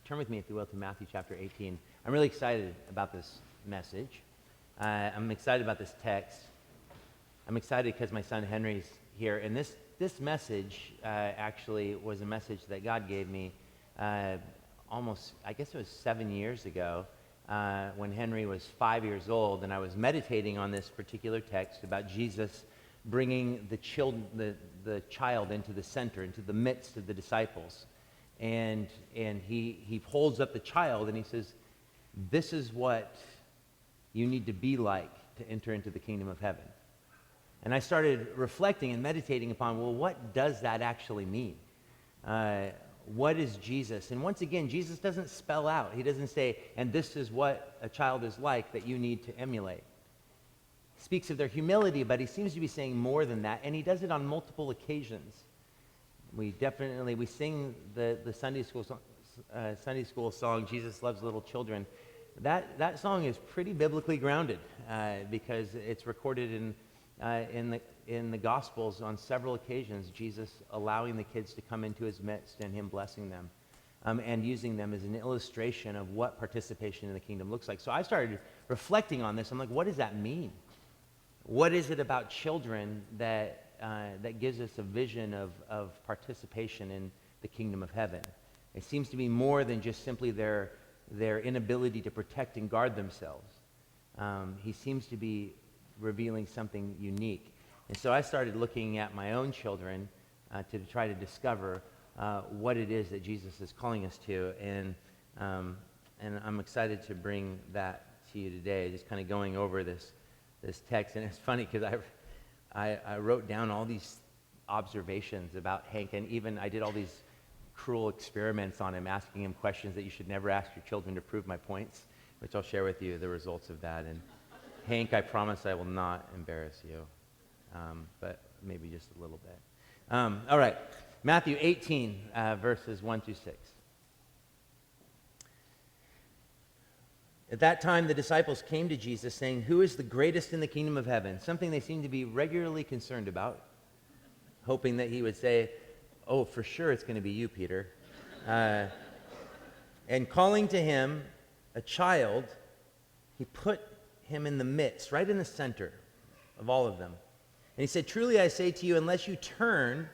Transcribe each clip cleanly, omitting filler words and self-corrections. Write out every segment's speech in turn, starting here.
Turn with me, if you will, to Matthew chapter 18. I'm really excited about this message. I'm excited about this text. I'm excited because my son Henry's here. And this message actually was a message that God gave me almost, I guess it was 7 years ago, when Henry was 5 years old. And I was meditating on this particular text about Jesus bringing the child into the center, into the midst of the disciples. And he holds up the child and he says, this is what you need to be like to enter into the kingdom of heaven. And I started reflecting and meditating upon, well, what does that actually mean? What is Jesus? And once again, Jesus doesn't spell out. He doesn't say, and this is what a child is like that you need to emulate. He speaks of their humility, but he seems to be saying more than that, and he does it on multiple occasions. We sing the Sunday school song, Jesus Loves Little Children. That song is pretty biblically grounded because it's recorded in the Gospels on several occasions, Jesus allowing the kids to come into his midst and him blessing them and using them as an illustration of what participation in the kingdom looks like. So I started reflecting on this. I'm like, what does that mean? What is it about children that gives us a vision of participation in the kingdom of heaven? It seems to be more than just simply their inability to protect and guard themselves. He seems to be revealing something unique. And so I started looking at my own children to try to discover what it is that Jesus is calling us to. And I'm excited to bring that to you today, just kind of going over this text. And it's funny because I wrote down all these observations about Hank, and even I did all these cruel experiments on him, asking him questions that you should never ask your children to prove my points, which I'll share with you the results of that. And Hank, I promise I will not embarrass you, but maybe just a little bit. All right, Matthew 18, verses 1 through 6. At that time, the disciples came to Jesus saying, who is the greatest in the kingdom of heaven? Something they seemed to be regularly concerned about, hoping that he would say, oh, for sure it's going to be you, Peter. And calling to him a child, he put him in the midst, right in the center of all of them. And he said, truly I say to you, unless you turn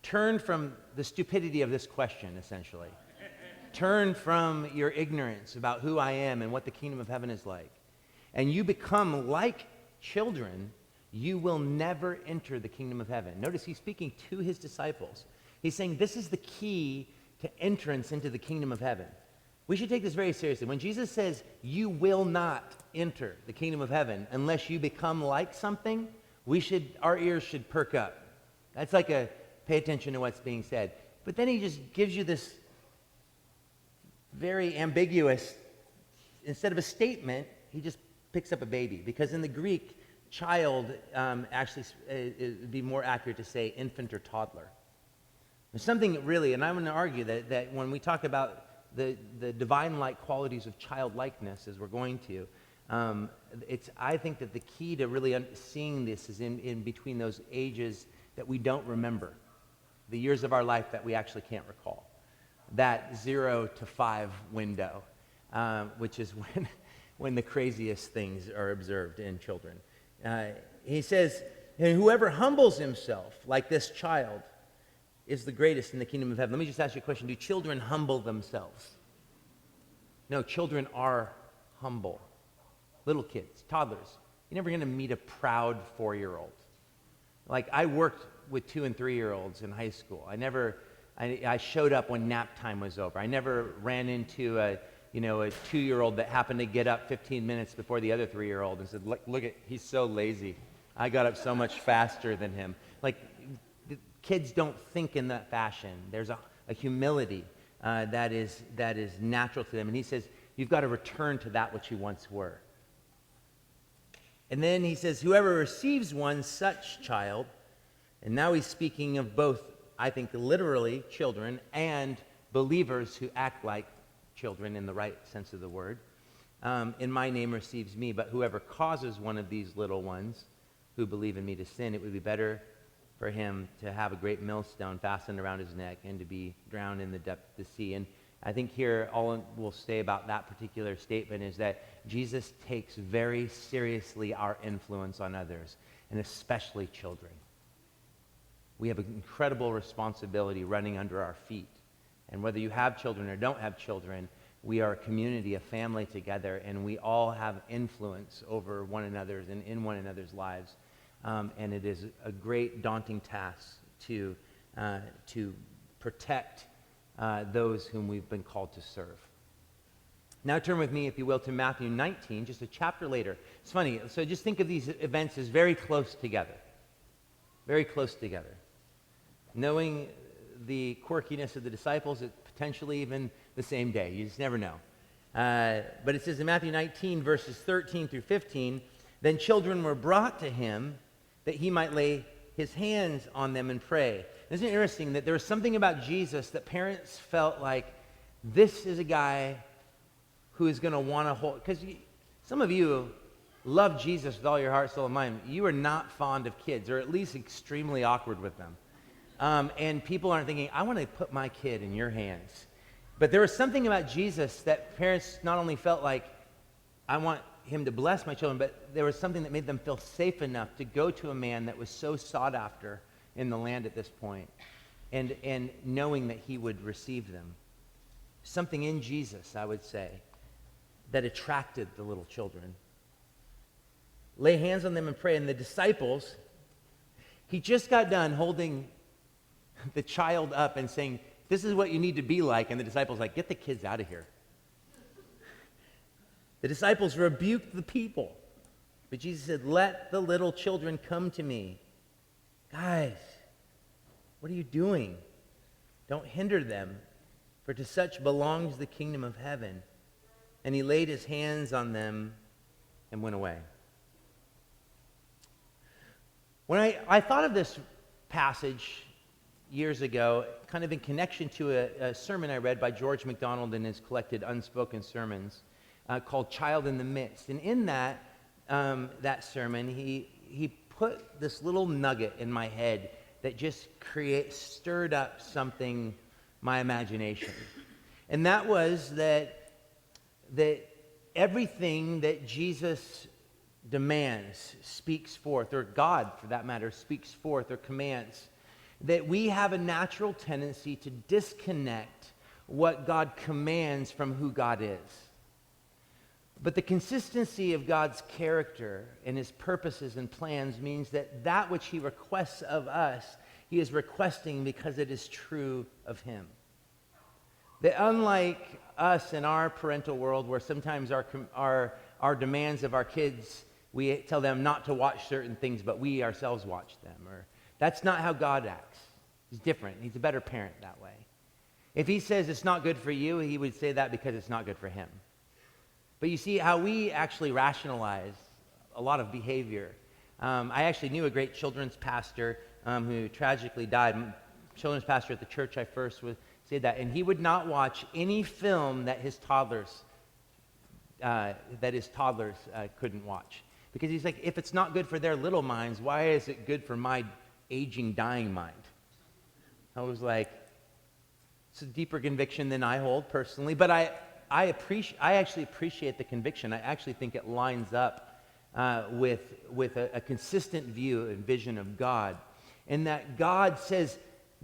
from the stupidity of this question, essentially. Turn from your ignorance about who I am and what the kingdom of heaven is like, and you become like children, you will never enter the kingdom of heaven. Notice he's speaking to his disciples. He's saying this is the key to entrance into the kingdom of heaven. We should take this very seriously. When Jesus says you will not enter the kingdom of heaven unless you become like something, our ears should perk up. That's like pay attention to what's being said. But then he just gives you this very ambiguous, instead of a statement, he just picks up a baby. Because in the Greek, child actually, it would be more accurate to say infant or toddler. There's something really, and I'm going to argue that when we talk about the divine-like qualities of childlikeness, as we're going to, I think that the key to really seeing this is in between those ages that we don't remember, the years of our life that we actually can't recall. That 0 to 5 window, which is when the craziest things are observed in children. He says, and whoever humbles himself like this child is the greatest in the kingdom of heaven. Let me just ask you a question. Do children humble themselves? No, children are humble. Little kids, toddlers. You're never going to meet a proud 4-year-old. Like, I worked with 2- and 3-year-olds in high school. I showed up when nap time was over. I never ran into a 2-year-old that happened to get up 15 minutes before the other 3-year-old and said, look at, he's so lazy. I got up so much faster than him. Like, the kids don't think in that fashion. There's a humility that is natural to them. And he says, you've got to return to that which you once were. And then he says, whoever receives one such child, and now he's speaking of both, I think, literally children and believers who act like children in the right sense of the word. In my name receives me, but whoever causes one of these little ones who believe in me to sin, it would be better for him to have a great millstone fastened around his neck and to be drowned in the depth of the sea. I think here all we'll say about that particular statement is that Jesus takes very seriously our influence on others, and especially children. We have an incredible responsibility running under our feet. And whether you have children or don't have children, we are a community, a family together, and we all have influence over one another's and in one another's lives. And it is a great daunting task to protect those whom we've been called to serve. Now turn with me, if you will, to Matthew 19, just a chapter later. It's funny, so just think of these events as very close together. Very close together. Knowing the quirkiness of the disciples, it's potentially even the same day. You just never know. But it says in Matthew 19, verses 13 through 15, then children were brought to him that he might lay his hands on them and pray. Isn't it interesting that there was something about Jesus that parents felt like, this is a guy who is going to want to hold, because some of you love Jesus with all your heart, soul, and mind. You are not fond of kids, or at least extremely awkward with them. And people aren't thinking, I want to put my kid in your hands. But there was something about Jesus that parents not only felt like, I want him to bless my children, but there was something that made them feel safe enough to go to a man that was so sought after in the land at this point, and knowing that he would receive them. Something in Jesus, I would say, that attracted the little children. Lay hands on them and pray. And the disciples, he just got done holding the child up and saying, this is what you need to be like. And the disciples like, get the kids out of here. The disciples rebuked the people. But Jesus said, let the little children come to me. Guys, what are you doing? Don't hinder them, for to such belongs the kingdom of heaven. And he laid his hands on them and went away. When I thought of this passage years ago, kind of in connection to a sermon I read by George MacDonald in his collected unspoken sermons called Child in the Midst. And in that sermon, he put this little nugget in my head that just stirred up something, my imagination. And that was that everything that Jesus demands, speaks forth, or God, for that matter, speaks forth or commands, that we have a natural tendency to disconnect what God commands from who God is. But the consistency of God's character and his purposes and plans means that which he requests of us, he is requesting because it is true of him. That unlike us in our parental world, where sometimes our demands of our kids, we tell them not to watch certain things, but we ourselves watch them. Or that's not how God acts. He's different. He's a better parent that way. If he says it's not good for you, he would say that because it's not good for him. But you see how we actually rationalize a lot of behavior. I actually knew a great children's pastor who tragically died. Children's pastor at the church I first was said that, and he would not watch any film that his toddlers couldn't watch, because he's like, if it's not good for their little minds, why is it good for my aging, dying mind? I was like, it's a deeper conviction than I hold personally, but I actually appreciate the conviction. I actually think it lines up with a consistent view and vision of God, in that God says,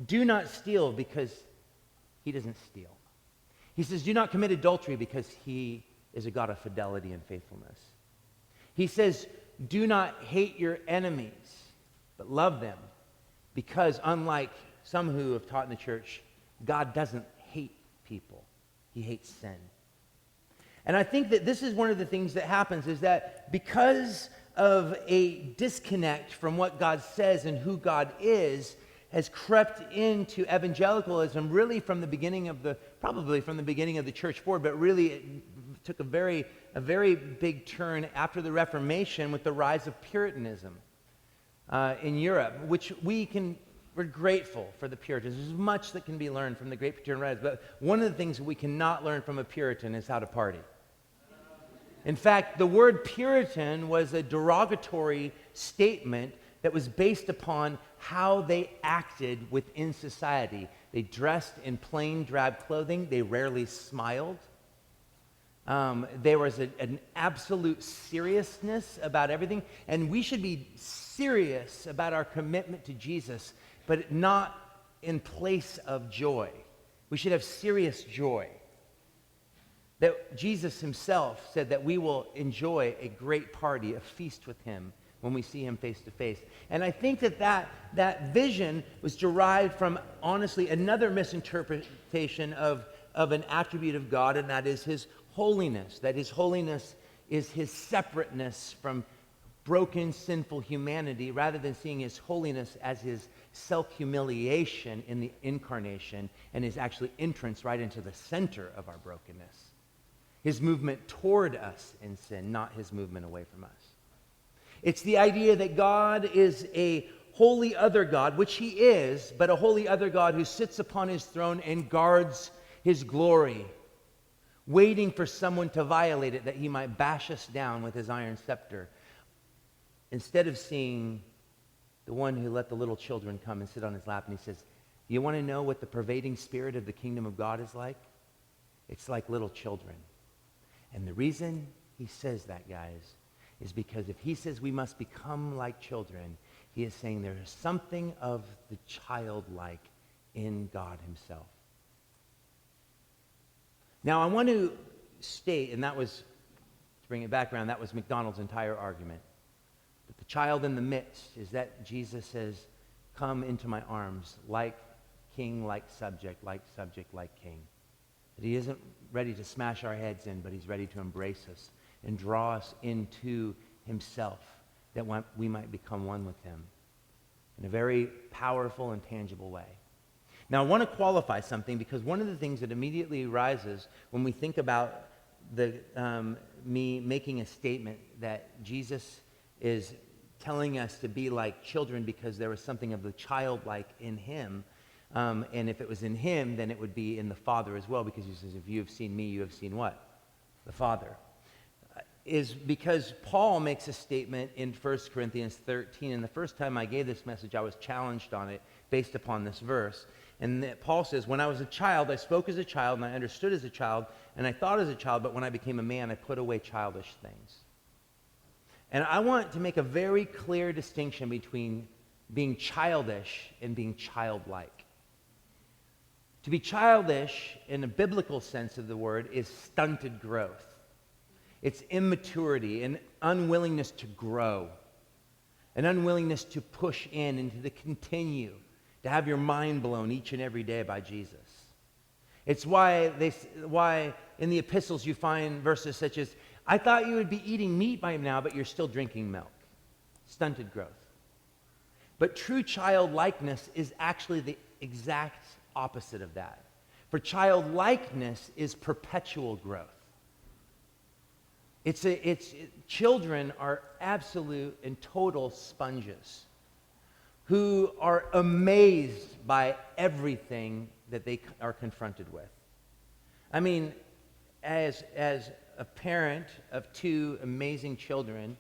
do not steal, because he doesn't steal. He says, do not commit adultery, because he is a God of fidelity and faithfulness. He says, do not hate your enemies, but love them, because unlike some who have taught in the church, God doesn't hate people. He hates sin. And I think that this is one of the things that happens, is that because of a disconnect from what God says and who God is, has crept into evangelicalism really from the beginning of probably from the beginning of the church forward, but really it took a very big turn after the Reformation with the rise of Puritanism in Europe, which we're grateful for the Puritans. There's much that can be learned from the great Puritan writers, but one of the things we cannot learn from a Puritan is how to party. In fact, the word Puritan was a derogatory statement that was based upon how they acted within society. They dressed in plain drab clothing. They rarely smiled. There was an absolute seriousness about everything, and we should be serious about our commitment to Jesus, but not in place of joy. We should have serious joy. That Jesus himself said that we will enjoy a great party, a feast with him when we see him face to face. And I think that vision was derived from, honestly, another misinterpretation of an attribute of God, and that is his holiness. That his holiness is his separateness from broken, sinful humanity, rather than seeing his holiness as his self-humiliation in the incarnation and his actually entrance right into the center of our brokenness. His movement toward us in sin, not his movement away from us. It's the idea that God is a holy other God, which he is, but a holy other God who sits upon his throne and guards his glory, waiting for someone to violate it that he might bash us down with his iron scepter. Instead of seeing the one who let the little children come and sit on his lap, and he says, you want to know what the pervading spirit of the kingdom of God is like? It's like little children. And the reason he says that, guys, is because if he says we must become like children, he is saying there is something of the childlike in God himself. Now, I want to state, and that was, to bring it back around, that was MacDonald's entire argument. That the child in the midst is that Jesus says, come into my arms, like king, like subject, like king. That he isn't ready to smash our heads in, but he's ready to embrace us and draw us into himself, that we might become one with him in a very powerful and tangible way. Now, I want to qualify something, because one of the things that immediately arises when we think about me making a statement that Jesus is telling us to be like children because there was something of the childlike in him, and if it was in him, then it would be in the Father as well, because he says, if you have seen me, you have seen what? The Father. Is because Paul makes a statement in 1 Corinthians 13, and the first time I gave this message, I was challenged on it based upon this verse. And Paul says, when I was a child, I spoke as a child, and I understood as a child, and I thought as a child, but when I became a man, I put away childish things. And I want to make a very clear distinction between being childish and being childlike. To be childish, in a biblical sense of the word, is stunted growth. It's immaturity, an unwillingness to grow, an unwillingness to push in and to continue, to have your mind blown each and every day by Jesus. It's why in the epistles you find verses such as, I thought you would be eating meat by now, but you're still drinking milk. Stunted growth. But true childlikeness is actually the exact opposite of that. For childlikeness is perpetual growth. Children are absolute and total sponges who are amazed by everything that they are confronted with. I mean, as a parent of two amazing children,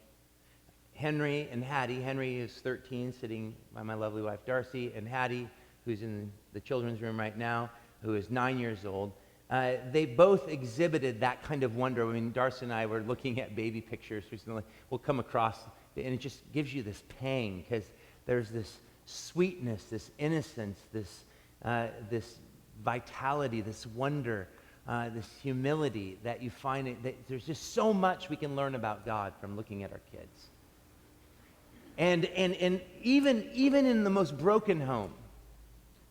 Henry and Hattie. Henry is 13, sitting by my lovely wife Darcy, and Hattie, who's in the children's room right now, who is 9 years old. They both exhibited that kind of wonder. I mean, Darcy and I were looking at baby pictures recently. We'll come across, and it just gives you this pang, because there's this sweetness, this innocence, this vitality, this wonder, this humility that you find. There's just so much we can learn about God from looking at our kids. And even in the most broken home,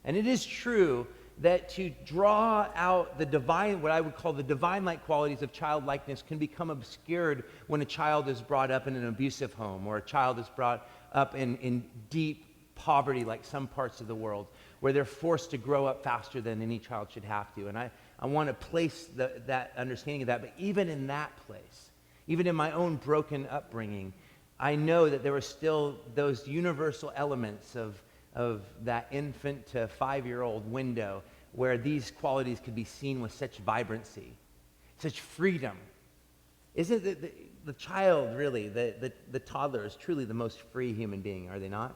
and it is true that to draw out the divine, what I would call the divine-like qualities of childlikeness, can become obscured when a child is brought up in an abusive home, or a child is brought up in deep poverty, like some parts of the world, where they're forced to grow up faster than any child should have to. And I want to place that understanding of that. But even in that place, even in my own broken upbringing, I know that there were still those universal elements of that infant to 5-year-old window where these qualities could be seen with such vibrancy, such freedom. Isn't it the child, really, the toddler is truly the most free human being, are they not?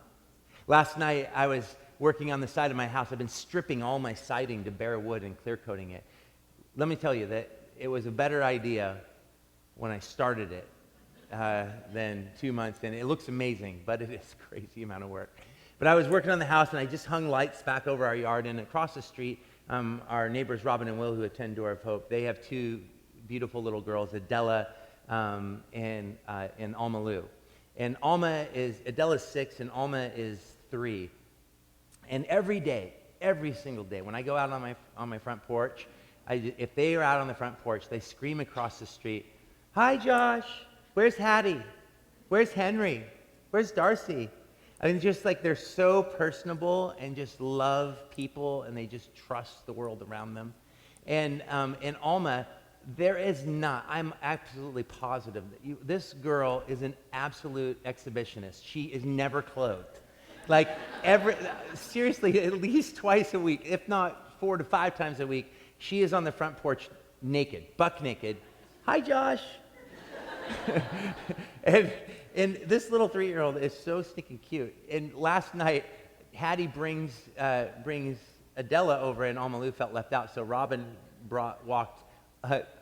Last night, I was working on the side of my house. I've been stripping all my siding to bare wood and clear coating it. Let me tell you that it was a better idea when I started it than 2 months in. It looks amazing, but it is a crazy amount of work. But I was working on the house, and I just hung lights back over our yard, and across the street, our neighbors Robin and Will, who attend Door of Hope, they have two beautiful little girls, Adela and Alma Lou. And Adela's 6, and Alma is 3. And every day, every single day, when I go out on my front porch, if they are out on the front porch, they scream across the street, "Hi, Josh. Where's Hattie? Where's Henry? Where's Darcy?" I mean, just like they're so personable and just love people, and they just trust the world around them. And Alma, I'm absolutely positive that this girl is an absolute exhibitionist. She is never clothed. Like seriously, at least twice a week, if not 4 to 5 times a week, she is on the front porch naked, buck naked. "Hi, Josh." and this little 3-year-old is so stinking cute. And last night, Hattie brings Adela over, and Alma Lou felt left out, so Robin walked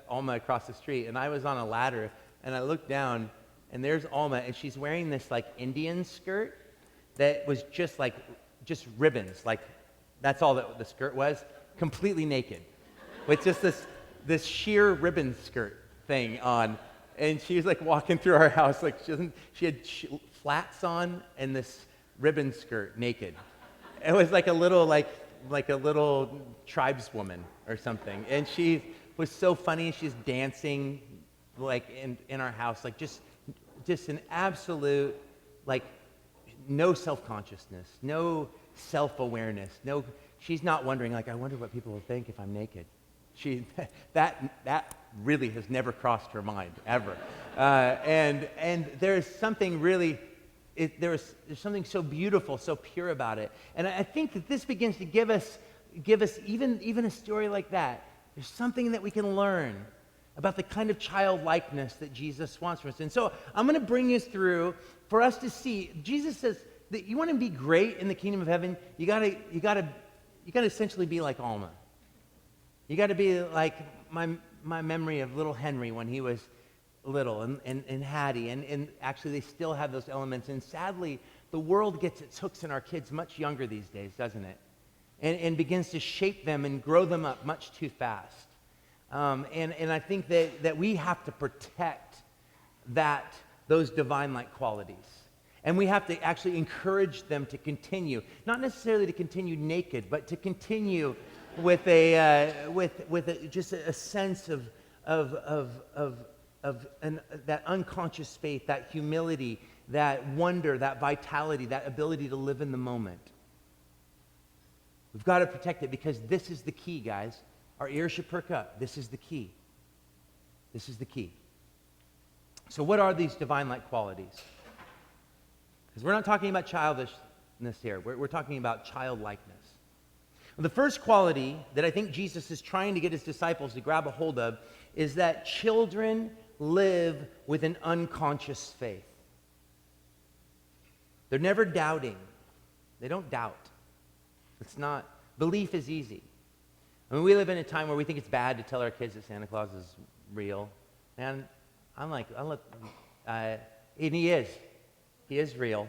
Alma across the street, and I was on a ladder, and I looked down, and there's Alma, and she's wearing this like Indian skirt that was just ribbons, like that's all that the skirt was, completely naked, with just this sheer ribbon skirt thing on. And she was like walking through our house, like she had flats on and this ribbon skirt, naked. It was like a little tribeswoman or something. And she was so funny. She's dancing like in our house, like just an absolute, like, no self-consciousness, no self-awareness, she's not wondering, like, I wonder what people will think if I'm naked. That really has never crossed her mind, ever. And there's something really, there's something so beautiful, so pure about it. And I think that this begins to give us even a story like that. There's something that we can learn about the kind of childlikeness that Jesus wants from us. And so I'm going to bring you through for us to see. Jesus says that you want to be great in the kingdom of heaven, you got to essentially be like Alma. You got to be like my memory of little Henry when he was little, and Hattie, and actually they still have those elements. And sadly, the world gets its hooks in our kids much younger these days, doesn't it? And begins to shape them and grow them up much too fast. And I think that we have to protect those divine-like qualities. And we have to actually encourage them to continue, not necessarily to continue naked, but to continue with just a sense of that unconscious faith, that humility, that wonder, that vitality, that ability to live in the moment. We've got to protect it, because this is the key, guys. Our ears should perk up. This is the key. This is the key. So what are these divine-like qualities? Because we're not talking about childishness here. We're talking about childlikeness. Well, the first quality that I think Jesus is trying to get his disciples to grab a hold of is that children live with an unconscious faith. They're never doubting. They don't doubt. Belief is easy. I mean, we live in a time where we think it's bad to tell our kids that Santa Claus is real. And and he is. He is real.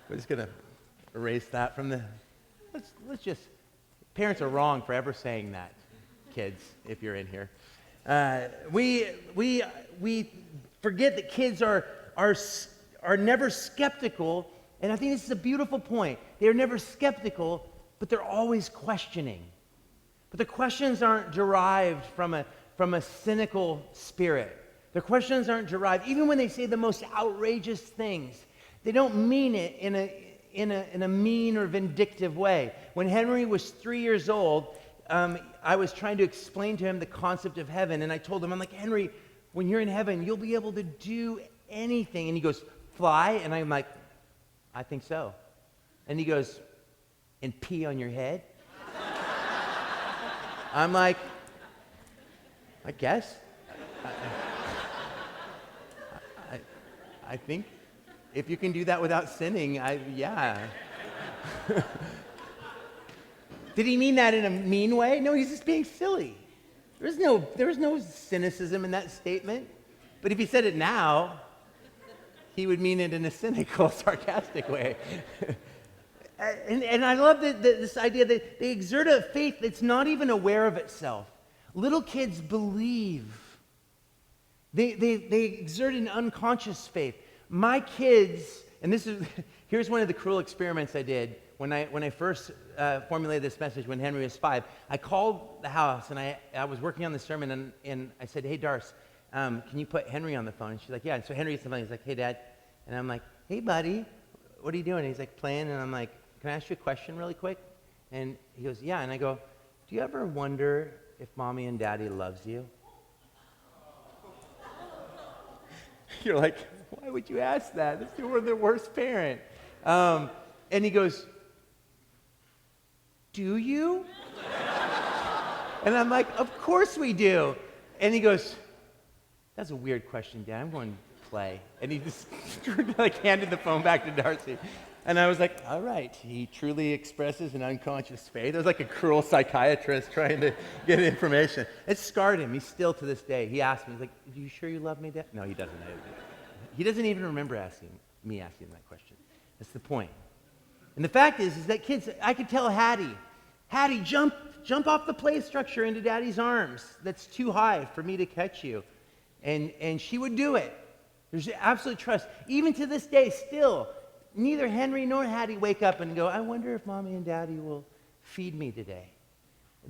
We're just going to erase that from let's just, parents are wrong for ever saying that, kids, if you're in here. We forget that kids are never skeptical, and I think this is a beautiful point. They're never skeptical, but they're always questioning. But the questions aren't derived from a cynical spirit. Their questions aren't derived, even when they say the most outrageous things, they don't mean it in a mean or vindictive way. When Henry was 3 years old, I was trying to explain to him the concept of heaven, and I told him, I'm like, Henry, when you're in heaven, you'll be able to do anything. And he goes, fly? And I'm like, I think so. And he goes, and pee on your head? I'm like, I guess. I think if you can do that without sinning, yeah. Did he mean that in a mean way? No, he's just being silly. There was no cynicism in that statement. But if he said it now, he would mean it in a cynical, sarcastic way. And I love this idea that they exert a faith that's not even aware of itself. Little kids believe. They exert an unconscious faith. My kids, and here's one of the cruel experiments I did when I first formulated this message when Henry was 5. I called the house and I was working on the sermon and I said, hey, Darce, can you put Henry on the phone? And she's like, yeah. And so Henry gets the phone. He's like, hey, Dad. And I'm like, hey, buddy, what are you doing? And he's like, playing. And I'm like, can I ask you a question really quick? And he goes, yeah. And I go, do you ever wonder if Mommy and Daddy loves you? You're like, why would you ask that? We're the worst parent. And he goes, do you? And I'm like, of course we do. And he goes, that's a weird question, Dad. I'm going to play. And he just handed the phone back to Darcy. And I was like, all right, he truly expresses an unconscious faith. It was like a cruel psychiatrist trying to get information. It scarred him. He's still to this day. He asked me, he's like, are you sure you love me, Dad? No, he doesn't. He doesn't even remember asking that question. That's the point. And the fact is that kids, I could tell Hattie, jump off the play structure into Daddy's arms. That's too high for me to catch you. And she would do it. There's absolute trust. Even to this day, still, neither Henry nor Hattie wake up and go, I wonder if Mommy and Daddy will feed me today.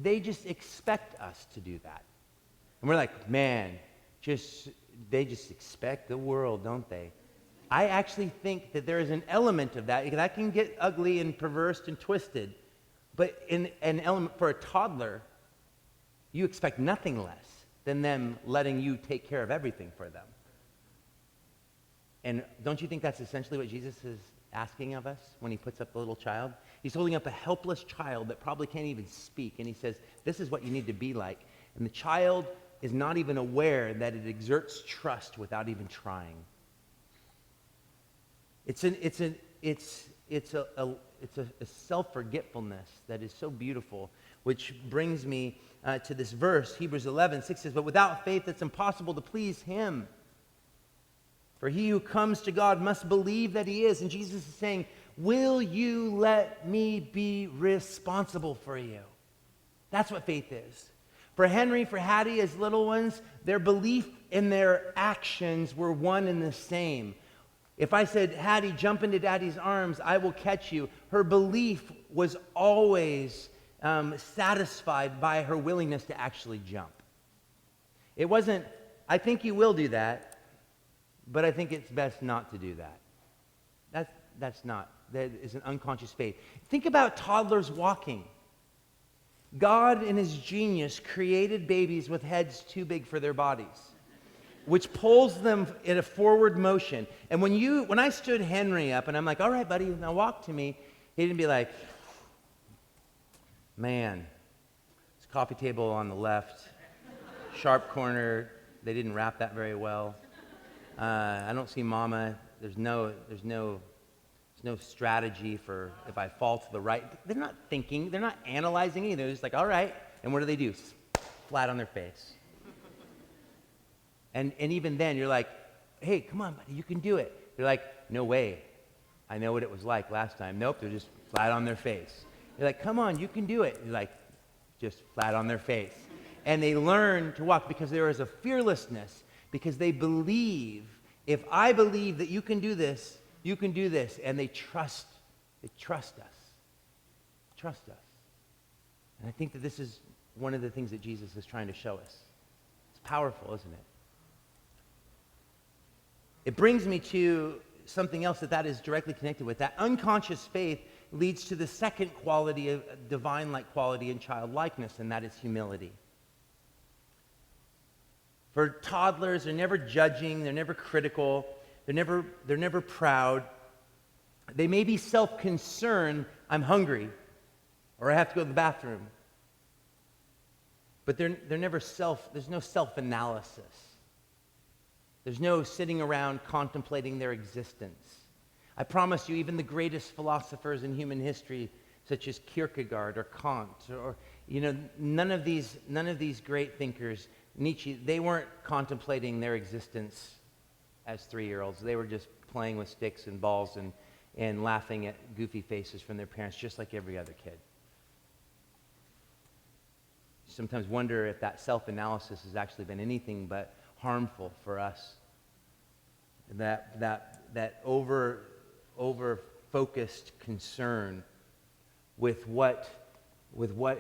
They just expect us to do that. And we're like, man, they just expect the world, don't they? I actually think that there is an element of that. That can get ugly and perverse and twisted. But in an element for a toddler, you expect nothing less than them letting you take care of everything for them. And don't you think that's essentially what Jesus is asking of us when he puts up the little child? He's holding up a helpless child that probably can't even speak, and he says, this is what you need to be like. And the child is not even aware that it exerts trust without even trying. It's a self-forgetfulness that is so beautiful, which brings me to this verse, Hebrews 11:6 says, but without faith it's impossible to please him. For he who comes to God must believe that he is. And Jesus is saying, will you let me be responsible for you? That's what faith is. For Henry, for Hattie, as little ones, their belief and their actions were one and the same. If I said, Hattie, jump into Daddy's arms, I will catch you, her belief was always satisfied by her willingness to actually jump. It wasn't, I think you will do that, but I think it's best not to do that. That is an unconscious faith. Think about toddlers walking. God in his genius created babies with heads too big for their bodies, which pulls them in a forward motion. And when I stood Henry up and I'm like, all right, buddy, now walk to me, he didn't be like, man, this coffee table on the left, sharp corner, they didn't wrap that very well. I don't see Mama. There's no strategy for if I fall to the right. They're not thinking. They're not analyzing either. They're just like, all right. And what do? Flat on their face. And even then, you're like, hey, come on, buddy, you can do it. They're like, no way. I know what it was like last time. Nope, they're just flat on their face. You're like, come on, you can do it. You're like, just flat on their face. And they learn to walk because there is a fearlessness, because they believe, if I believe that you can do this, you can do this. And they trust us. Trust us. And I think that this is one of the things that Jesus is trying to show us. It's powerful, isn't it? It brings me to something else that is directly connected with. That unconscious faith leads to the second quality of divine-like quality in childlikeness, and that is humility. For toddlers, they're never judging, they're never critical, they're never proud. They may be self-concerned, I'm hungry, or I have to go to the bathroom. But they're never there's no self-analysis. There's no sitting around contemplating their existence. I promise you, even the greatest philosophers in human history, such as Kierkegaard or Kant, or none of these great thinkers, Nietzsche, they weren't contemplating their existence as 3-year-olds. They were just playing with sticks and balls and laughing at goofy faces from their parents, just like every other kid. Sometimes wonder if that self-analysis has actually been anything but harmful for us. That over-focused concern with what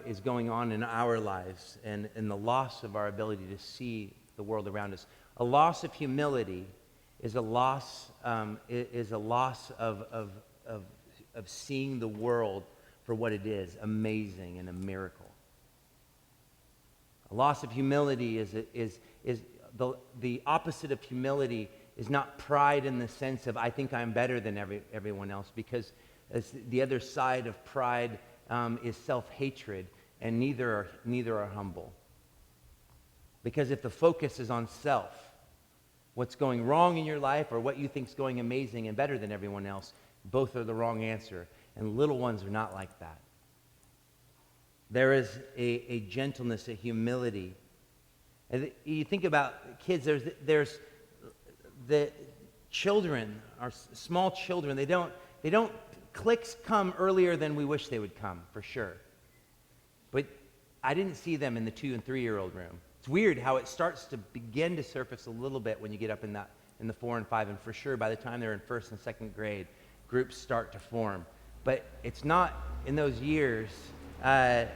is going on in our lives and the loss of our ability to see the world around us. A loss of humility is a loss of seeing the world for what it is, amazing and a miracle. A loss of humility is the opposite of humility is not pride in the sense of I think I'm better than everyone else, because the other side of pride is self-hatred, and neither are humble. Because if the focus is on self, what's going wrong in your life or what you think is going amazing and better than everyone else, both are the wrong answer, and little ones are not like that. There is a gentleness, a humility. And you think about kids, there's the children, our small children, they don't, clicks come earlier than we wish they would come, for sure. But I didn't see them in the 2- and 3-year-old room. It's weird how it starts to begin to surface a little bit when you get up in the 4 and 5, and for sure by the time they're in 1st and 2nd grade, groups start to form. But it's not in those years that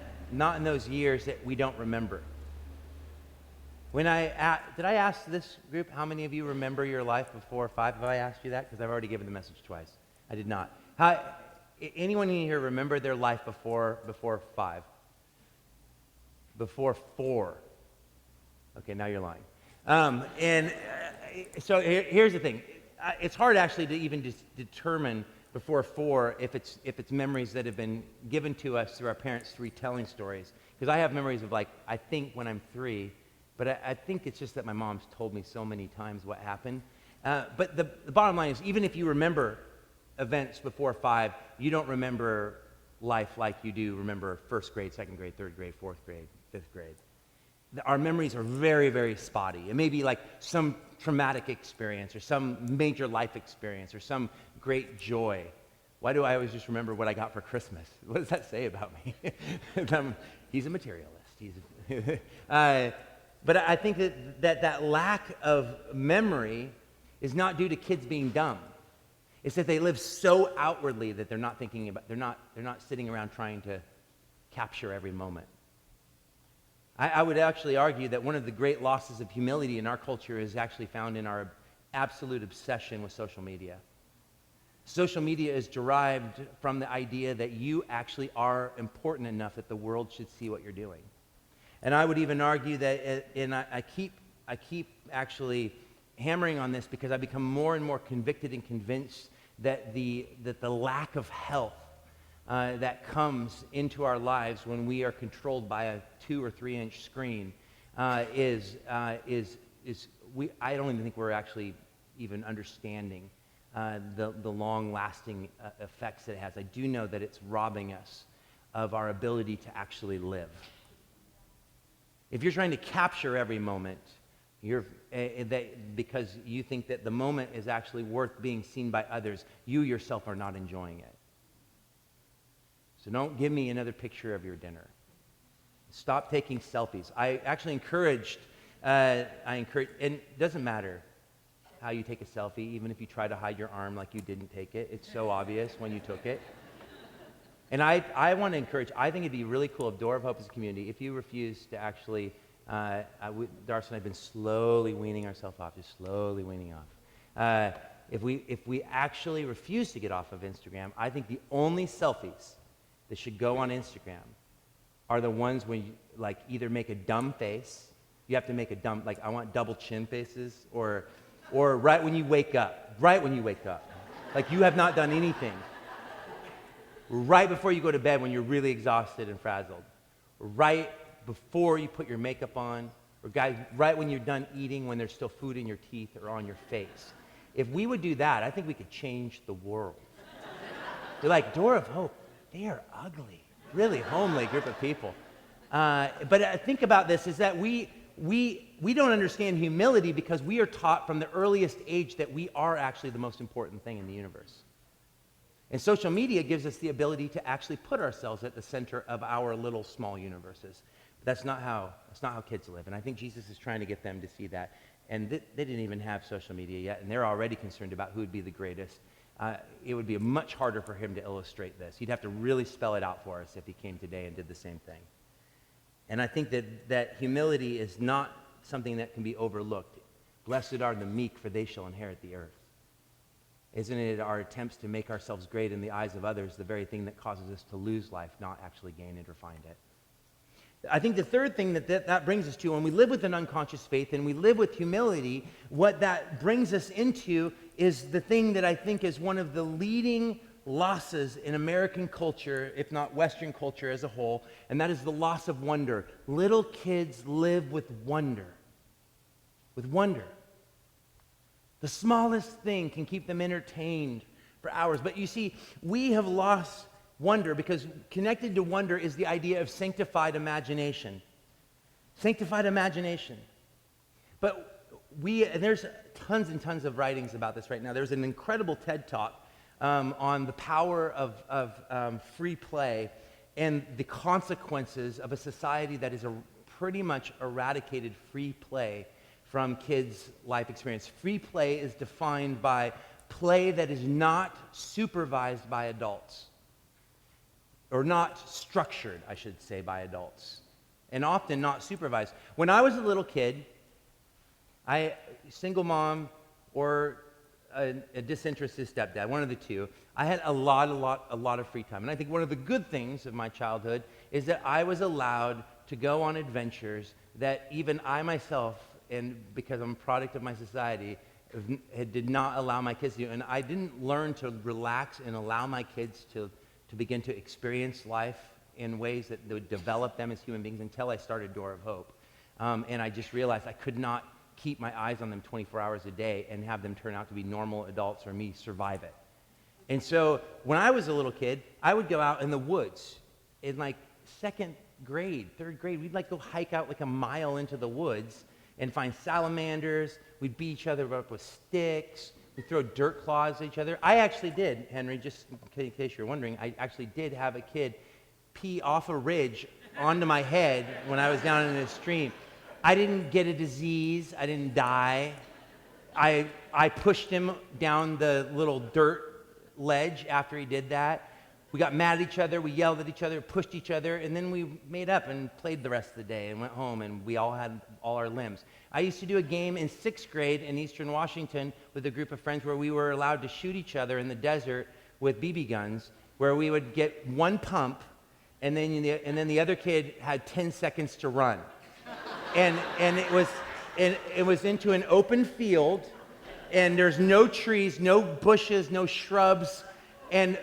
we don't remember. Did I ask this group, how many of you remember your life before 5? Have I asked you that? Because I've already given the message twice. I did not. Anyone in here remember their life before 5? Before 4? Okay, now you're lying. So here's the thing. It's hard actually to even determine before 4 if it's memories that have been given to us through our parents' retelling stories. Because I have memories of I think when I'm 3, but I think it's just that my mom's told me so many times what happened. But the bottom line is, even if you remember events before 5, you don't remember life like you do remember 1st grade, 2nd grade, 3rd grade, 4th grade, 5th grade. Our memories are very, very spotty. It may be like some traumatic experience or some major life experience or some great joy. Why do I always just remember what I got for Christmas? What does that say about me? He's a materialist. But I think that lack of memory is not due to kids being dumb. It's that they live so outwardly that they're not thinking about, they're not sitting around trying to capture every moment. I would actually argue that one of the great losses of humility in our culture is actually found in our absolute obsession with social media. Social media is derived from the idea that you actually are important enough that the world should see what you're doing. And I would even argue that, and I keep actually hammering on this because I become more and more convicted and convinced that the lack of health that comes into our lives when we are controlled by a 2 or 3 inch screen I don't even think we're actually even understanding the long-lasting effects that it has. I do know that it's robbing us of our ability to actually live. If you're trying to capture every moment, because you think that the moment is actually worth being seen by others, you yourself are not enjoying it. So don't give me another picture of your dinner. Stop taking selfies. I actually encourage, and it doesn't matter how you take a selfie, even if you try to hide your arm like you didn't take it. It's so obvious when you took it. And I want to encourage, I think it'd be really cool if Door of Hope as a community, if you refuse to actually, Darcy and I have been slowly weaning ourselves off, just slowly weaning off. If we actually refuse to get off of Instagram, I think the only selfies that should go on Instagram are the ones when you either make a dumb face, you have to make a dumb, I want double chin faces, or right when you wake up, like you have not done anything. Right before you go to bed when you're really exhausted and frazzled. Right before you put your makeup on, or guys, right when you're done eating, when there's still food in your teeth or on your face. If we would do that, I think we could change the world. They're like, Door of Hope, they are ugly, really homely group of people. But think about this, is that we don't understand humility because we are taught from the earliest age that we are actually the most important thing in the universe. And social media gives us the ability to actually put ourselves at the center of our little small universes. But that's not how kids live. And I think Jesus is trying to get them to see that. And they didn't even have social media yet, and they're already concerned about who would be the greatest. It would be much harder for him to illustrate this. He'd have to really spell it out for us if he came today and did the same thing. And I think that humility is not something that can be overlooked. Blessed are the meek, for they shall inherit the earth. Isn't it our attempts to make ourselves great in the eyes of others the very thing that causes us to lose life, not actually gain it or find it? I think the third thing that brings us to, when we live with an unconscious faith and we live with humility, what that brings us into is the thing that I think is one of the leading losses in American culture, if not Western culture as a whole, and that is the loss of wonder. Little kids live with wonder. With wonder. The smallest thing can keep them entertained for hours. But you see, we have lost wonder because connected to wonder is the idea of sanctified imagination. Sanctified imagination. But there's tons and tons of writings about this right now. There's an incredible TED Talk on the power of free play and the consequences of a society that is pretty much eradicated free play from kids' life experience. Free play is defined by play that is not supervised by adults, or not structured, I should say, by adults, and often not supervised. When I was a little kid, single mom or a disinterested stepdad, one of the two, I had a lot of free time. And I think one of the good things of my childhood is that I was allowed to go on adventures that even I myself, and because I'm a product of my society, did not allow my kids to do. And I didn't learn to relax and allow my kids to begin to experience life in ways that would develop them as human beings until I started Door of Hope. And I just realized I could not keep my eyes on them 24 hours a day and have them turn out to be normal adults or me survive it. And so when I was a little kid, I would go out in the woods in like second grade, third grade. We'd like go hike out like a mile into the woods and find salamanders. We'd beat each other up with sticks. We'd throw dirt claws at each other. I actually did, Henry, just in case you're wondering, I actually did have a kid pee off a ridge onto my head when I was down in the stream. I didn't get a disease. I didn't die. I pushed him down the little dirt ledge after he did that. We got mad at each other, we yelled at each other, pushed each other, and then we made up and played the rest of the day and went home, and we all had all our limbs. I used to do a game in 6th grade in Eastern Washington with a group of friends where we were allowed to shoot each other in the desert with BB guns, where we would get one pump, and then the other kid had 10 seconds to run. And it was into an open field, and there's no trees, no bushes, no shrubs, and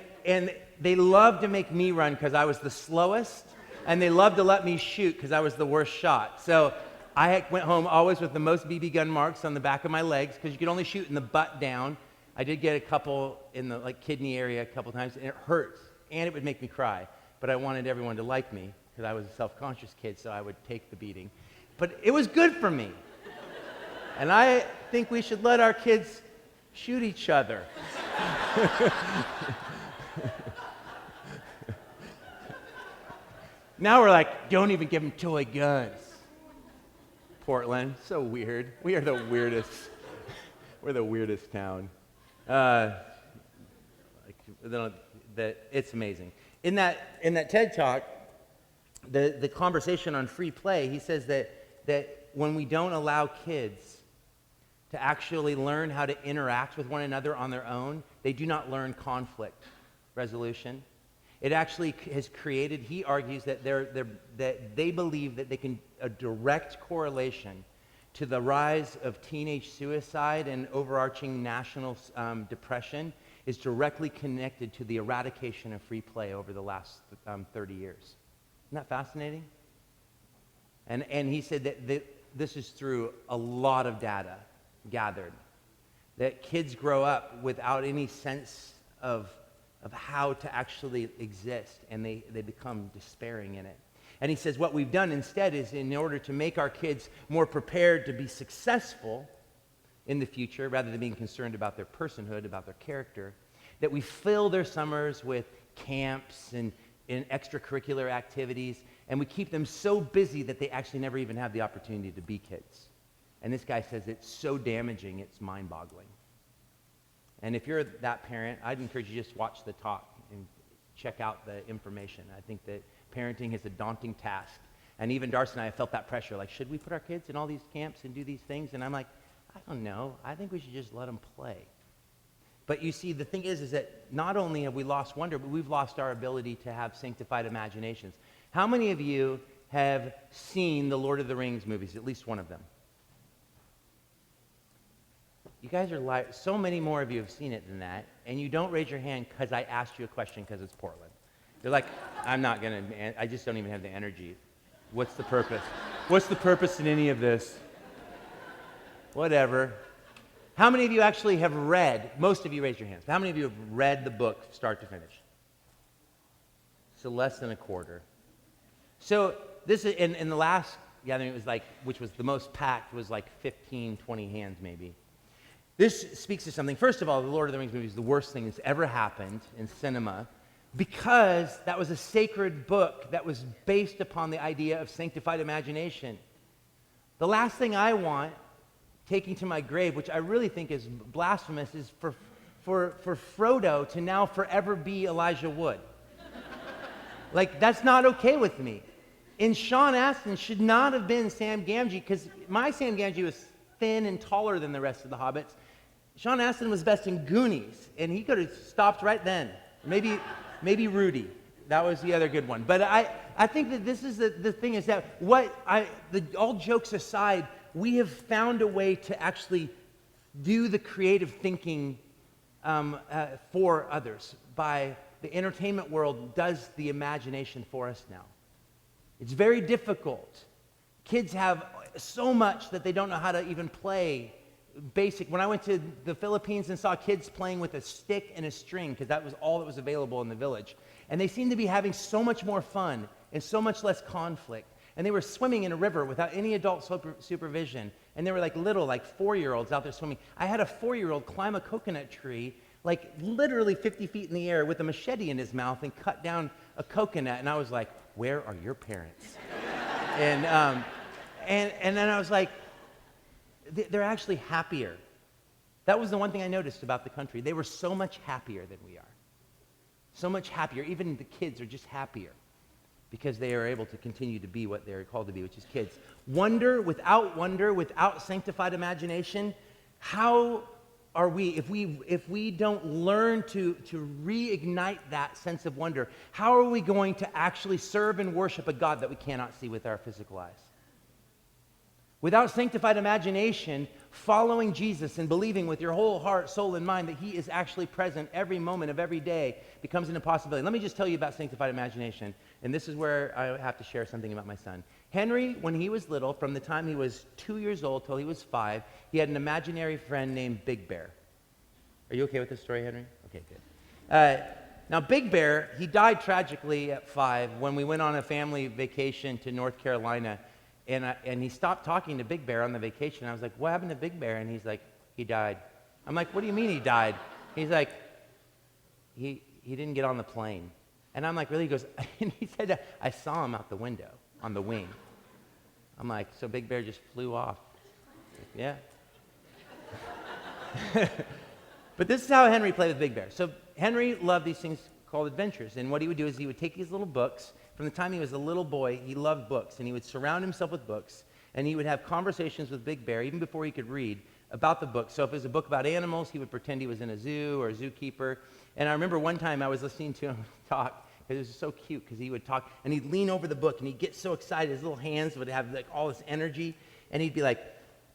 they loved to make me run because I was the slowest, and they loved to let me shoot because I was the worst shot. So I went home always with the most BB gun marks on the back of my legs because you could only shoot in the butt down. I did get a couple in the kidney area a couple times, and it hurt, and it would make me cry. But I wanted everyone to like me because I was a self-conscious kid, so I would take the beating. But it was good for me. And I think we should let our kids shoot each other. Now we're like, don't even give them toy guns. Portland, so weird. We are the weirdest. We're the weirdest town. It's amazing. In that TED Talk, the conversation on free play, he says that when we don't allow kids to actually learn how to interact with one another on their own, they do not learn conflict resolution. It actually has created, he argues that that they believe that a direct correlation to the rise of teenage suicide and overarching national depression is directly connected to the eradication of free play over the last 30 years. Isn't that fascinating? And he said that this is through a lot of data gathered, that kids grow up without any sense of how to actually exist, and they become despairing in it. And he says what we've done instead is, in order to make our kids more prepared to be successful in the future, rather than being concerned about their personhood, about their character, that we fill their summers with camps and extracurricular activities, and we keep them so busy that they actually never even have the opportunity to be kids. And this guy says it's so damaging, it's mind-boggling. And if you're that parent, I'd encourage you to just watch the talk and check out the information. I think that parenting is a daunting task. And even Darcy and I have felt that pressure, like, should we put our kids in all these camps and do these things? And I'm like, I don't know. I think we should just let them play. But you see, the thing is that not only have we lost wonder, but we've lost our ability to have sanctified imaginations. How many of you have seen the Lord of the Rings movies, at least one of them? You guys are so many more of you have seen it than that, and you don't raise your hand because I asked you a question because it's Portland. You're like, I just don't even have the energy. What's the purpose? What's the purpose in any of this? Whatever. How many of you actually have read, most of you raise your hands, how many of you have read the book start to finish? So less than a quarter. So this is, in the last gathering, it was like, which was the most packed, was like 15, 20 hands maybe. This speaks to something. First of all, the Lord of the Rings movie is the worst thing that's ever happened in cinema, because that was a sacred book that was based upon the idea of sanctified imagination. The last thing I want taking to my grave, which I really think is blasphemous, is for Frodo to now forever be Elijah Wood. Like, that's not okay with me. And Sean Astin should not have been Sam Gamgee, because my Sam Gamgee was thin and taller than the rest of the hobbits. Sean Astin was best in Goonies, and he could have stopped right then. Maybe Rudy. That was the other good one. But I think that this is the thing, is that all jokes aside, we have found a way to actually do the creative thinking for others. By the entertainment world does the imagination for us now. It's very difficult. Kids have so much that they don't know how to even play basic. When I went to the Philippines and saw kids playing with a stick and a string, because that was all that was available in the village, and they seemed to be having so much more fun and so much less conflict. And they were swimming in a river without any adult supervision. And they were like 4-year-olds out there swimming. I had a 4-year-old climb a coconut tree, like literally 50 feet in the air with a machete in his mouth, and cut down a coconut. And I was like, where are your parents? and then I was like, they're actually happier. That was the one thing I noticed about the country. They were so much happier than we are. So much happier. Even the kids are just happier, because they are able to continue to be what they're called to be, which is kids. Wonder, without sanctified imagination, how are we, if we don't learn to reignite that sense of wonder, how are we going to actually serve and worship a God that we cannot see with our physical eyes? Without sanctified imagination, following Jesus and believing with your whole heart, soul, and mind that he is actually present every moment of every day becomes an impossibility. Let me just tell you about sanctified imagination, and this is where I have to share something about my son. Henry, when he was little, from the time he was 2 years old till he was 5, he had an imaginary friend named Big Bear. Are you okay with this story, Henry? Okay, good. Now, Big Bear, he died tragically at 5 when we went on a family vacation to North Carolina. And he stopped talking to Big Bear on the vacation. I was like, what happened to Big Bear? And he's like, he died. I'm like, what do you mean he died? He's like, he didn't get on the plane. And I'm like, really? He goes, and he said, I saw him out the window on the wing. I'm like, so Big Bear just flew off? Yeah. But this is how Henry played with Big Bear. So Henry loved these things called adventures. And what he would do is he would take these little books. From the time he was a little boy, he loved books, and he would surround himself with books, and he would have conversations with Big Bear, even before he could read, about the book. So if it was a book about animals, he would pretend he was in a zoo or a zookeeper. And I remember one time I was listening to him talk, because it was so cute, because he would talk, and he'd lean over the book, and he'd get so excited. His little hands would have like all this energy, and he'd be like,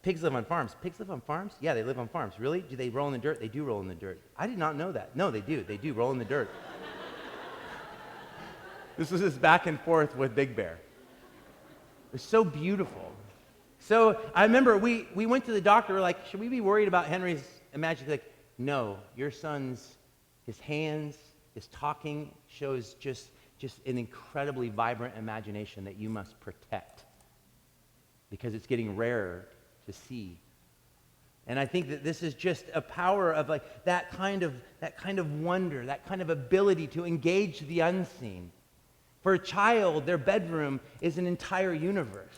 pigs live on farms. Pigs live on farms? Yeah, they live on farms. Really? Do they roll in the dirt? They do roll in the dirt. I did not know that. No, they do. They do roll in the dirt. This was his back and forth with Big Bear. was so beautiful. So I remember we went to the doctor. We're like, should we be worried about Henry's imagination? Like, no, your son's, his hands, his talking shows just an incredibly vibrant imagination that you must protect because it's getting rarer to see. And I think that this is just a power of like that kind of wonder, that kind of ability to engage the unseen. For a child, their bedroom is an entire universe.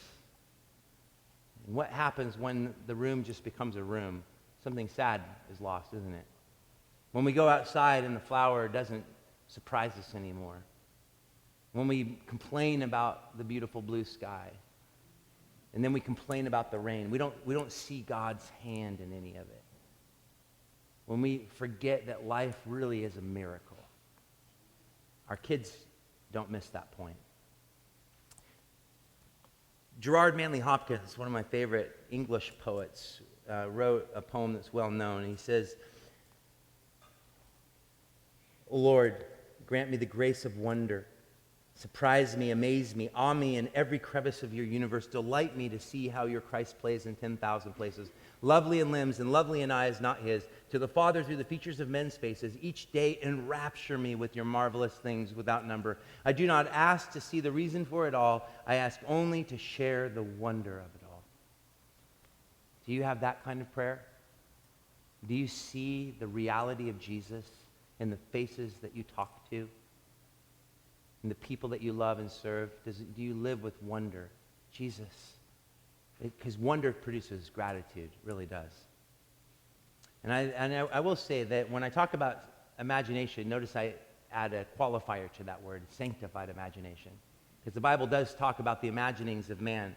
And what happens when the room just becomes a room? Something sad is lost, isn't it? When we go outside and the flower doesn't surprise us anymore. When we complain about the beautiful blue sky. And then we complain about the rain. We don't see God's hand in any of it. When we forget that life really is a miracle. Our kids don't miss that point. Gerard Manley Hopkins, one of my favorite English poets, wrote a poem that's well known. He says, "O Lord, grant me the grace of wonder. Surprise me, amaze me, awe me in every crevice of your universe. Delight me to see how your Christ plays in 10,000 places. Lovely in limbs and lovely in eyes, not his. To the Father through the features of men's faces. Each day enrapture me with your marvelous things without number. I do not ask to see the reason for it all. I ask only to share the wonder of it all." Do you have that kind of prayer? Do you see the reality of Jesus in the faces that you talk to? And the people that you love and serve? Do you live with wonder? Jesus. Because wonder produces gratitude, it really does. And I will say that when I talk about imagination, notice I add a qualifier to that word, sanctified imagination. Because the Bible does talk about the imaginings of man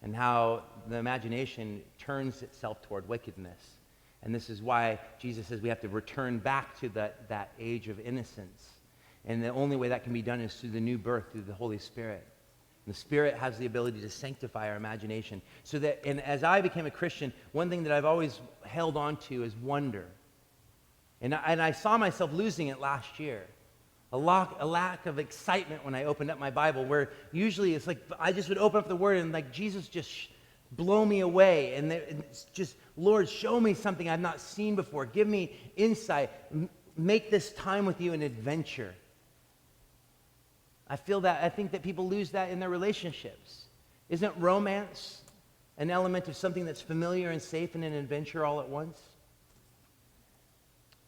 and how the imagination turns itself toward wickedness. And this is why Jesus says we have to return back to that age of innocence. And the only way that can be done is through the new birth, through the Holy Spirit. And the Spirit has the ability to sanctify our imagination. So that, and as I became a Christian, one thing that I've always held on to is wonder. And I saw myself losing it last year. A lack of excitement when I opened up my Bible, where usually it's like I just would open up the Word and like Jesus just blow me away. And it's just, Lord, show me something I've not seen before. Give me insight. Make this time with you an adventure. I think that people lose that in their relationships. Isn't romance an element of something that's familiar and safe and an adventure all at once?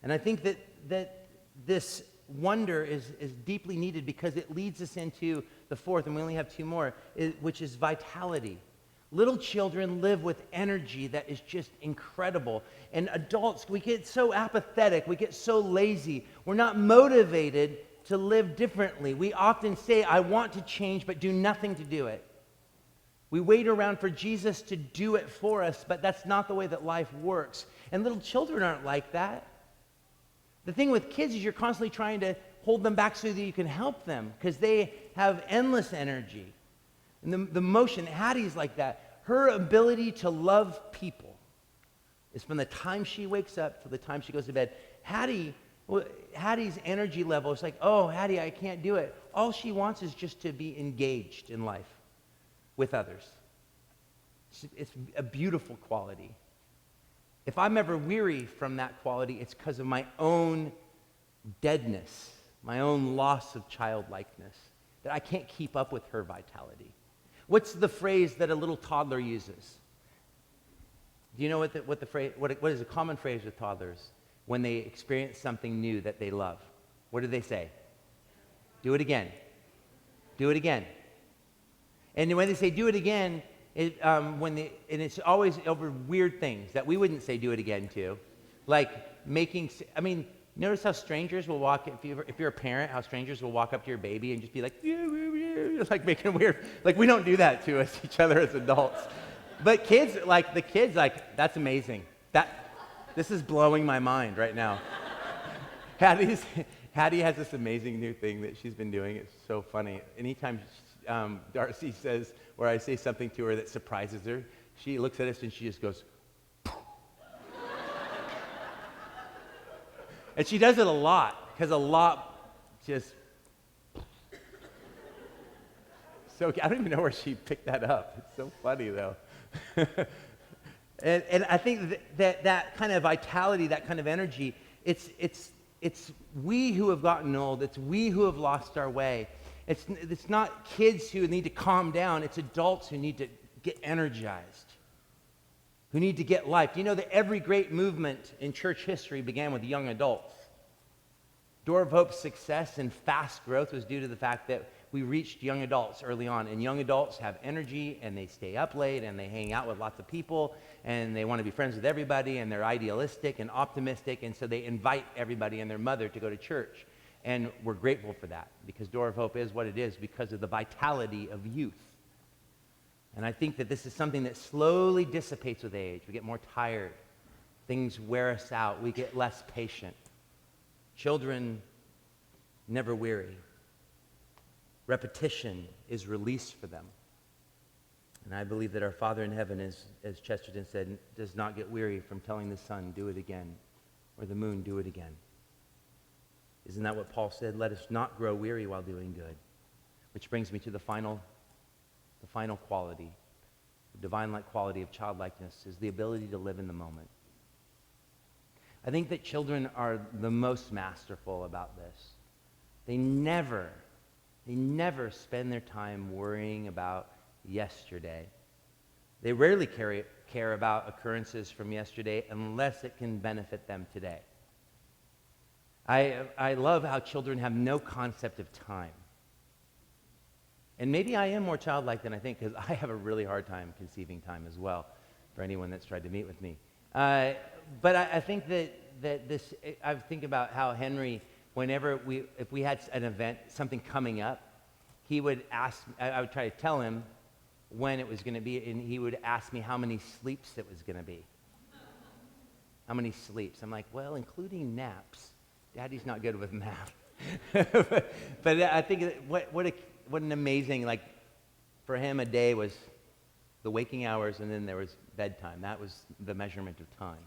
And I think that this wonder is deeply needed because it leads us into the fourth, and we only have two more, which is vitality. Little children live with energy that is just incredible. And adults, we get so apathetic, we get so lazy, we're not motivated to live differently. We often say, I want to change, but do nothing to do it. We wait around for Jesus to do it for us, but that's not the way that life works. And little children aren't like that. The thing with kids is you're constantly trying to hold them back so that you can help them because they have endless energy. And the motion, Hattie's like that. Her ability to love people is from the time she wakes up to the time she goes to bed. Hattie's energy level is like, oh, Hattie, I can't do it. All she wants is just to be engaged in life with others. It's a beautiful quality. If I'm ever weary from that quality, it's because of my own deadness, my own loss of childlikeness, that I can't keep up with her vitality. What's the phrase that a little toddler uses? Do you know what is a common phrase with toddlers? When they experience something new that they love. What do they say? Do it again. Do it again. And when they say do it again, it's always over weird things that we wouldn't say do it again to. Like notice how strangers will walk, if you're a parent, how strangers will walk up to your baby and just be like, like making weird, like we don't do that to each other as adults. But kids, that's amazing. This is blowing my mind right now. Hattie has this amazing new thing that she's been doing. It's so funny. Anytime Darcy says, or I say something to her that surprises her, she looks at us and she just goes, and she does it a lot, because a lot just, so I don't even know where she picked that up. It's so funny, though. and I think that kind of vitality, that kind of energy, it's we who have gotten old. It's we who have lost our way. It's not kids who need to calm down. It's adults who need to get energized, who need to get life. Do you know that every great movement in church history began with young adults? Door of Hope's success and fast growth was due to the fact that we reached young adults early on. And young adults have energy, and they stay up late, and they hang out with lots of people, and they want to be friends with everybody, and they're idealistic and optimistic, and so they invite everybody and their mother to go to church. And we're grateful for that, because Door of Hope is what it is because of the vitality of youth. And I think that this is something that slowly dissipates with age. We get more tired. Things wear us out. We get less patient. Children never weary. Repetition is release for them. And I believe that our Father in heaven, as Chesterton said, does not get weary from telling the sun, do it again, or the moon, do it again. Isn't that what Paul said? Let us not grow weary while doing good. Which brings me to the final quality, the divine-like quality of childlikeness, is the ability to live in the moment. I think that children are the most masterful about this. They never spend their time worrying about yesterday. They rarely care about occurrences from yesterday unless it can benefit them today. I love how children have no concept of time. And maybe I am more childlike than I think, because I have a really hard time conceiving time as well, for anyone that's tried to meet with me. But I think I think about how Henry, if we had an event, something coming up, he would ask, I would try to tell him when it was going to be, and he would ask me how many sleeps it was going to be. How many sleeps? I'm like, well, including naps. Daddy's not good with math. but I think what an amazing, like, for him, a day was the waking hours, and then there was bedtime. That was the measurement of time.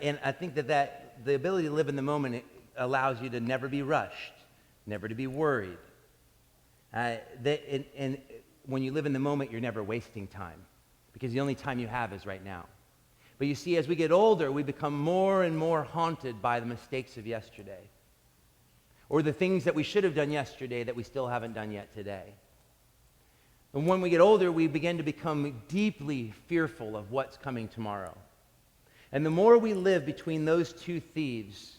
And I think that the ability to live in the moment, it allows you to never be rushed, never to be worried. And when you live in the moment, you're never wasting time, because the only time you have is right now. But you see, as we get older, we become more and more haunted by the mistakes of yesterday, or the things that we should have done yesterday that we still haven't done yet today. And when we get older, we begin to become deeply fearful of what's coming tomorrow. And the more we live between those two thieves,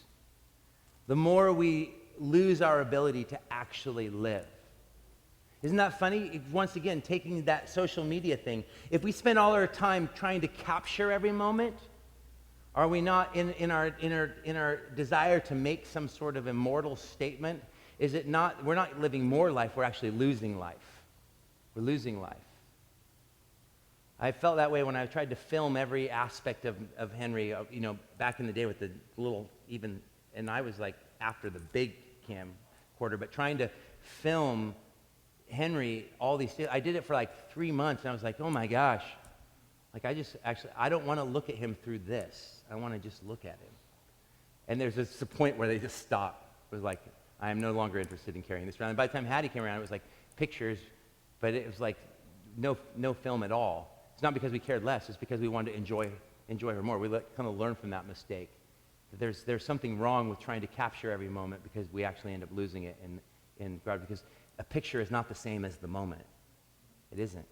the more we lose our ability to actually live. Isn't that funny? Once again, taking that social media thing, if we spend all our time trying to capture every moment, are we not in our desire to make some sort of immortal statement? Is it not, we're not living more life, we're actually losing life. We're losing life. I felt that way when I tried to film every aspect of Henry, back in the day with the little, and I was like after the big camcorder, but trying to film Henry, all these things. I did it for like 3 months, and I was like, oh my gosh. Like, I don't want to look at him through this. I want to just look at him. And there's just a point where they just stopped. It was like, I am no longer interested in carrying this around. And by the time Hattie came around, it was like pictures, but it was like no film at all. It's not because we cared less. It's because we wanted to enjoy her more. We kind of learned from that mistake. There's something wrong with trying to capture every moment, because we actually end up losing it in God, because a picture is not the same as the moment. It isn't.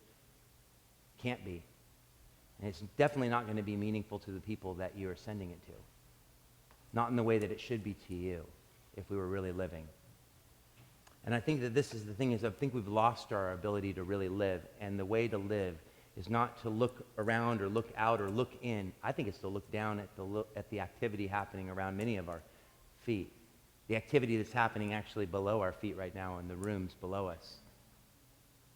Can't be. And it's definitely not going to be meaningful to the people that you are sending it to. Not in the way that it should be to you if we were really living. And I think that this is the thing, is I think we've lost our ability to really live. And the way to live is not to look around or look out or look in. I think it's to look down at the activity happening around many of our feet. The activity that's happening actually below our feet right now in the rooms below us.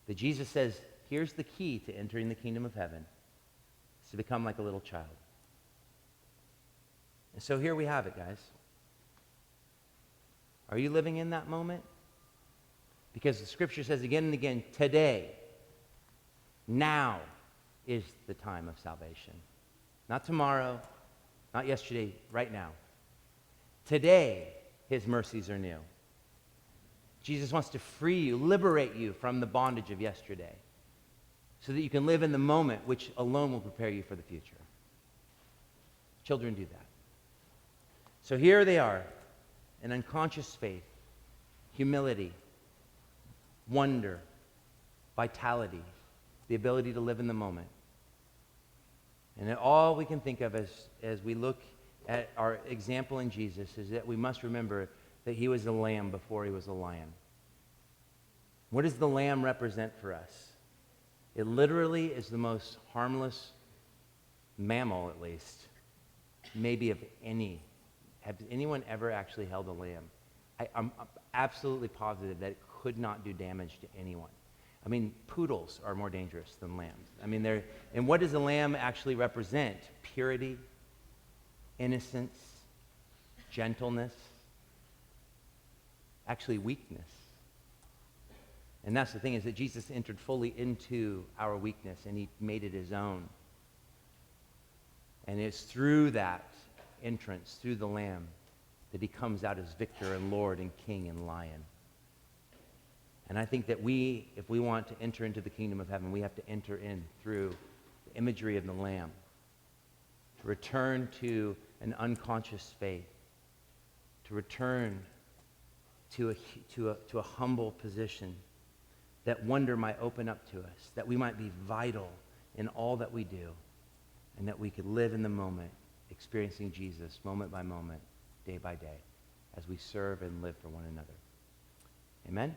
That Jesus says, here's the key to entering the kingdom of heaven. It's to become like a little child. And so here we have it, guys. Are you living in that moment? Because the scripture says again and again, today, now is the time of salvation. Not tomorrow, not yesterday, right now. Today, his mercies are new. Jesus wants to free you, liberate you from the bondage of yesterday so that you can live in the moment, which alone will prepare you for the future. Children do that. So here they are, an unconscious faith, humility, wonder, vitality, the ability to live in the moment. And all we can think of as we look at our example in Jesus is that we must remember that he was a lamb before he was a lion. What does the lamb represent for us? It literally is the most harmless mammal, at least, maybe of any. Has anyone ever actually held a lamb? I'm absolutely positive that it could not do damage to anyone. I mean, poodles are more dangerous than lambs. I mean, and what does a lamb actually represent? Purity, innocence, gentleness, actually weakness. And that's the thing, is that Jesus entered fully into our weakness and he made it his own. And it's through that entrance, through the Lamb, that he comes out as victor and Lord and King and Lion. And I think that if we want to enter into the kingdom of heaven, we have to enter in through the imagery of the Lamb, to return to an unconscious faith, to return to a humble position, that wonder might open up to us, that we might be vital in all that we do, and that we could live in the moment, experiencing Jesus moment by moment, day by day, as we serve and live for one another. Amen?